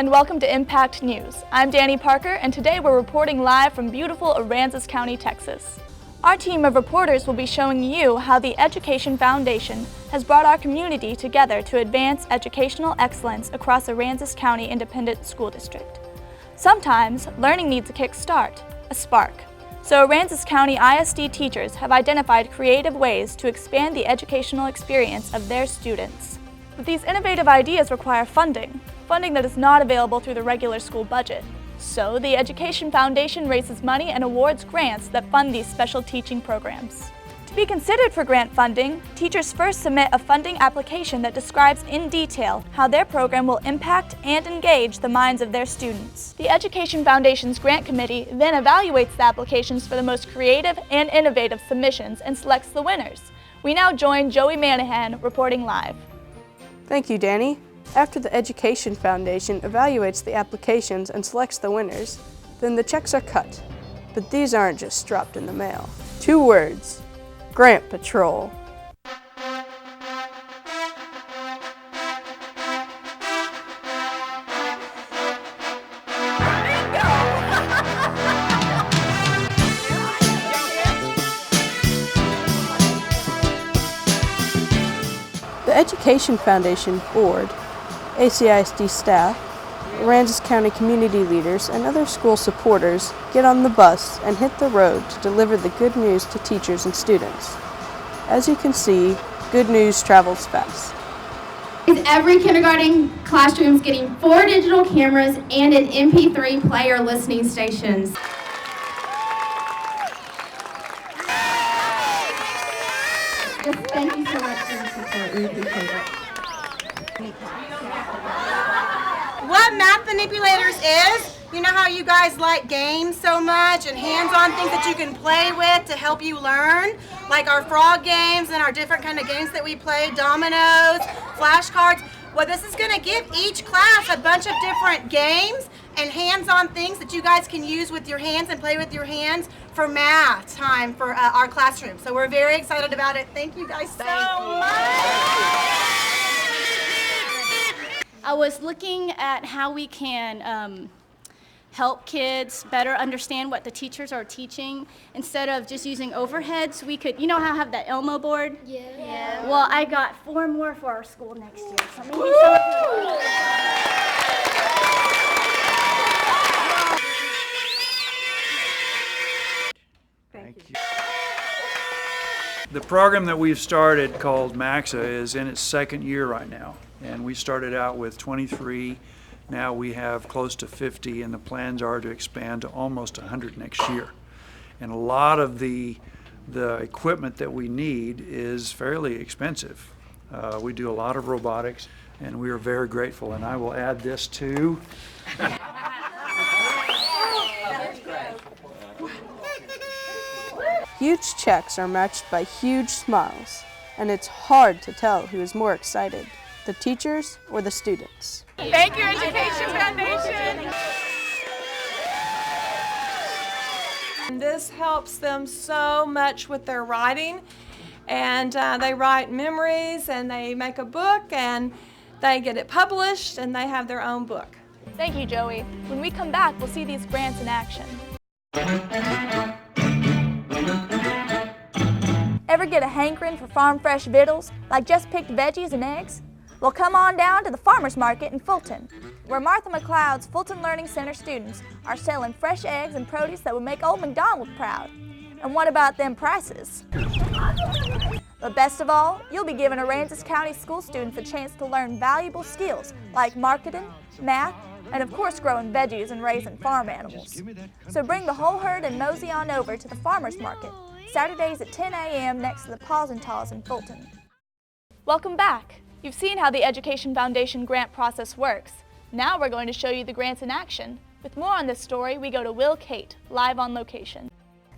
and welcome to Impact News. I'm Danny Parker, and today we're reporting live from beautiful Aransas County, Texas. Our team of reporters will be showing you how the Education Foundation has brought our community together to advance educational excellence across Aransas County Independent School District. Sometimes, learning needs a kick start, a spark. So Aransas County ISD teachers have identified creative ways to expand the educational experience of their students. But these innovative ideas require funding that is not available through the regular school budget. So the Education Foundation raises money and awards grants that fund these special teaching programs. To be considered for grant funding, teachers first submit a funding application that describes in detail how their program will impact and engage the minds of their students. The Education Foundation's grant committee then evaluates the applications for the most creative and innovative submissions and selects the winners. We now join Joey Manahan reporting live. Thank you, Danny. After the Education Foundation evaluates the applications and selects the winners, then the checks are cut. But these aren't just dropped in the mail. 2 words: Grant Patrol. The Education Foundation Board, ACISD staff, Aransas County community leaders, and other school supporters get on the bus and hit the road to deliver the good news to teachers and students. As you can see, good news travels fast. Every kindergarten classroom is getting 4 digital cameras and an MP3 player listening stations. Thank you so much for your support. We appreciate it. What Math Manipulators is, you know how you guys like games so much and hands-on things that you can play with to help you learn, like our frog games and our different kind of games that we play, dominoes, flashcards. Well, this is going to give each class a bunch of different games and hands-on things that you guys can use with your hands and play with your hands for math time for our classroom. So we're very excited about it. Thank you guys so much. I was looking at how we can help kids better understand what the teachers are teaching. Instead of just using overheads, we could, you know how I have that Elmo board? Yeah. Well, I got 4 more for our school next year. So maybe Thank you. The program that we've started called Mktg is in its 2nd year right now. And we started out with 23, now we have close to 50, and the plans are to expand to almost 100 next year. And a lot of the equipment that we need is fairly expensive. We do a lot of robotics, and we are very grateful. And I will add this too. Huge checks are matched by huge smiles, and it's hard to tell who is more excited, the teachers or the students. Thank you, Education Foundation! This helps them so much with their writing, and they write memories and they make a book and they get it published and they have their own book. Thank you, Joey. When we come back, we'll see these grants in action. Ever get a hankering for farm fresh victuals, like just picked veggies and eggs? Well, come on down to the farmer's market in Fulton, where Martha McLeod's Fulton Learning Center students are selling fresh eggs and produce that would make old McDonald proud. And what about them prices? But best of all, you'll be giving Aransas County school students a chance to learn valuable skills like marketing, math, and of course growing veggies and raising farm animals. So bring the whole herd and mosey on over to the farmer's market, Saturdays at 10 a.m. next to the Paws and Taws in Fulton. Welcome back. You've seen how the Education Foundation grant process works. Now we're going to show you the grants in action. With more on this story, we go to Will Kate, live on location.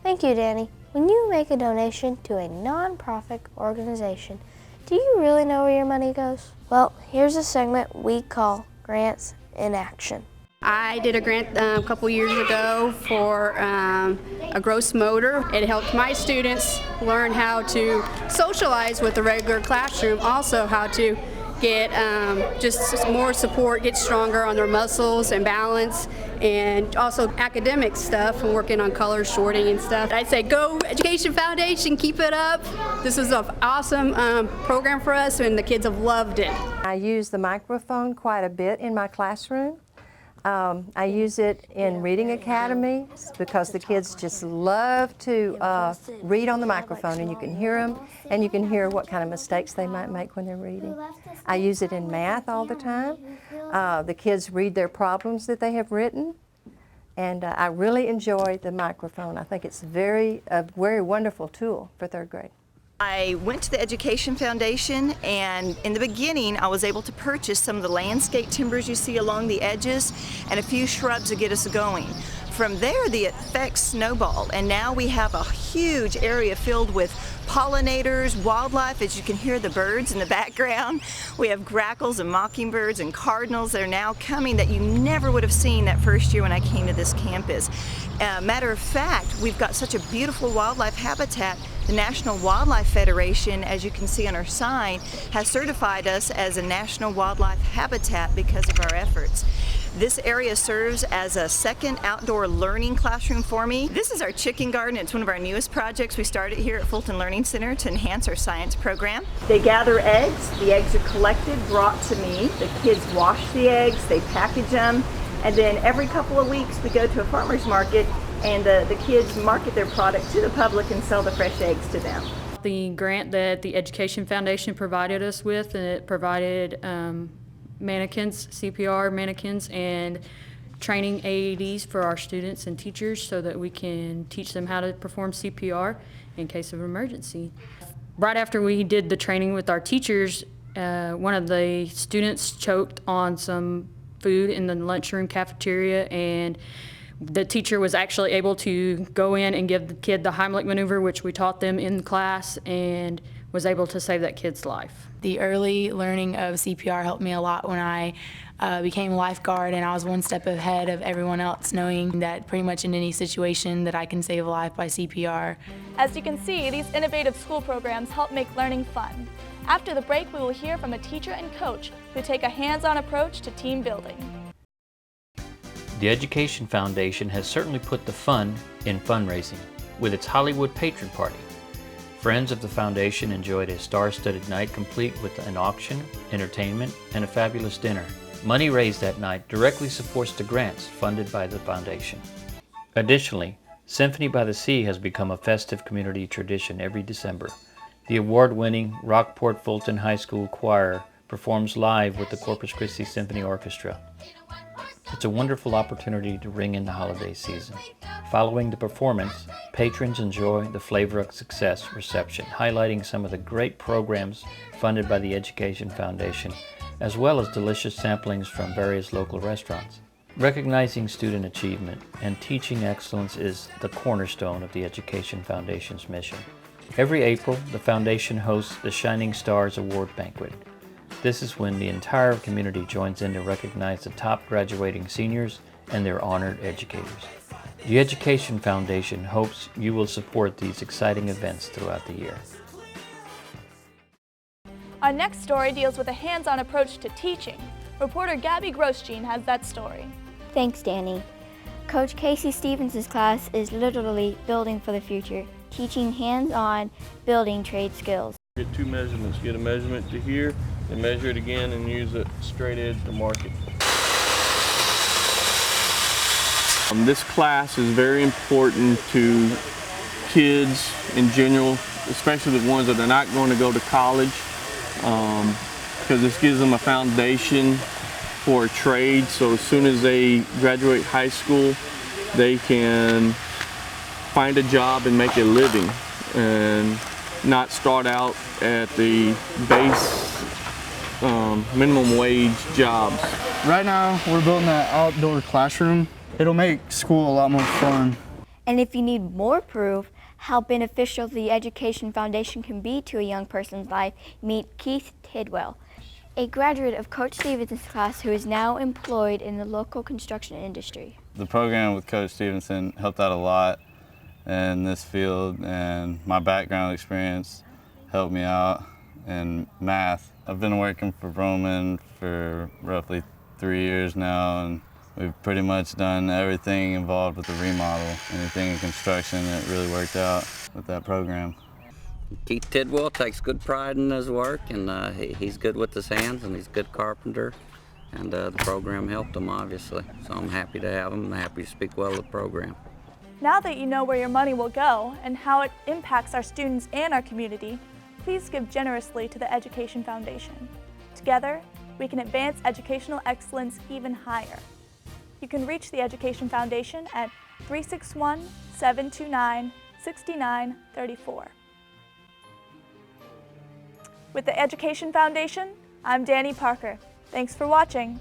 Thank you, Danny. When you make a donation to a non-profit organization, do you really know where your money goes? Well, here's a segment we call Grants in Action. I did a grant a couple years ago for a gross motor. It helped my students learn how to socialize with the regular classroom, also how to get just more support, get stronger on their muscles and balance, and also academic stuff and working on color shorting and stuff. I'd say go Education Foundation, keep it up. This is an awesome program for us and the kids have loved it. I use the microphone quite a bit in my classroom. I use it in reading academies because the kids just love to read on the microphone, and you can hear them and you can hear what kind of mistakes they might make when they're reading. I use it in math all the time. The kids read their problems that they have written, and I really enjoy the microphone. I think it's a very wonderful tool for third grade. I went to the Education Foundation, and in the beginning I was able to purchase some of the landscape timbers you see along the edges and a few shrubs to get us going. From there the effects snowballed, and now we have a huge area filled with pollinators, wildlife, as you can hear the birds in the background. We have grackles and mockingbirds and cardinals that are now coming that you never would have seen that first year when I came to this campus. Matter of fact, we've got such a beautiful wildlife habitat. The National Wildlife Federation, as you can see on our sign, has certified us as a National Wildlife Habitat because of our efforts. This area serves as a second outdoor learning classroom for me. This is our chicken garden. It's one of our newest projects we started here at Fulton Learning Center to enhance our science program. They gather eggs. The eggs are collected, brought to me. The kids wash the eggs, they package them, and then every couple of weeks we go to a farmer's market and the kids market their product to the public and sell the fresh eggs to them. The grant that the Education Foundation provided us with, and it provided mannequins, CPR mannequins, and training AEDs for our students and teachers so that we can teach them how to perform CPR in case of emergency. Right after we did the training with our teachers, one of the students choked on some food in the lunchroom cafeteria, and the teacher was actually able to go in and give the kid the Heimlich maneuver, which we taught them in class, and was able to save that kid's life. The early learning of CPR helped me a lot when I became a lifeguard, and I was one step ahead of everyone else, knowing that pretty much in any situation that I can save a life by CPR. As you can see, these innovative school programs help make learning fun. After the break, we will hear from a teacher and coach who take a hands-on approach to team building. The Education Foundation has certainly put the fun in fundraising with its Hollywood Patron Party. Friends of the foundation enjoyed a star-studded night complete with an auction, entertainment, and a fabulous dinner. Money raised that night directly supports the grants funded by the foundation. Additionally, Symphony by the Sea has become a festive community tradition every December. The award-winning Rockport Fulton High School Choir performs live with the Corpus Christi Symphony Orchestra. It's a wonderful opportunity to ring in the holiday season. Following the performance, patrons enjoy the Flavor of Success reception, highlighting some of the great programs funded by the Education Foundation, as well as delicious samplings from various local restaurants. Recognizing student achievement and teaching excellence is the cornerstone of the Education Foundation's mission. Every April, the Foundation hosts the Shining Stars Award Banquet. This is when the entire community joins in to recognize the top graduating seniors and their honored educators. The Education Foundation hopes you will support these exciting events throughout the year. Our next story deals with a hands-on approach to teaching. Reporter Gabby Grosjean has that story. Thanks, Danny. Coach Casey Stevens' class is literally building for the future, teaching hands-on building trade skills. Get two measurements. Get a measurement to here, and measure it again and use a straight edge to mark it. This class is very important to kids in general, especially the ones that are not going to go to college, because this gives them a foundation for a trade. So as soon as they graduate high school, they can find a job and make a living, and not start out at the base minimum wage jobs. Right now, we're building that outdoor classroom. It'll make school a lot more fun. And if you need more proof how beneficial the Education Foundation can be to a young person's life, meet Keith Tidwell, a graduate of Coach Stevens' class who is now employed in the local construction industry. The program with Coach Stevenson helped out a lot in this field, and my background experience helped me out and math. I've been working for Roman for roughly 3 years now, and we've pretty much done everything involved with the remodel. Anything in construction, it really worked out with that program. Keith Tidwell takes good pride in his work, and he's good with his hands, and he's a good carpenter, and the program helped him, obviously. So I'm happy to have him, and happy to speak well of the program. Now that you know where your money will go and how it impacts our students and our community, please give generously to the Education Foundation. Together, we can advance educational excellence even higher. You can reach the Education Foundation at 361-729-6934. With the Education Foundation, I'm Danny Parker. Thanks for watching.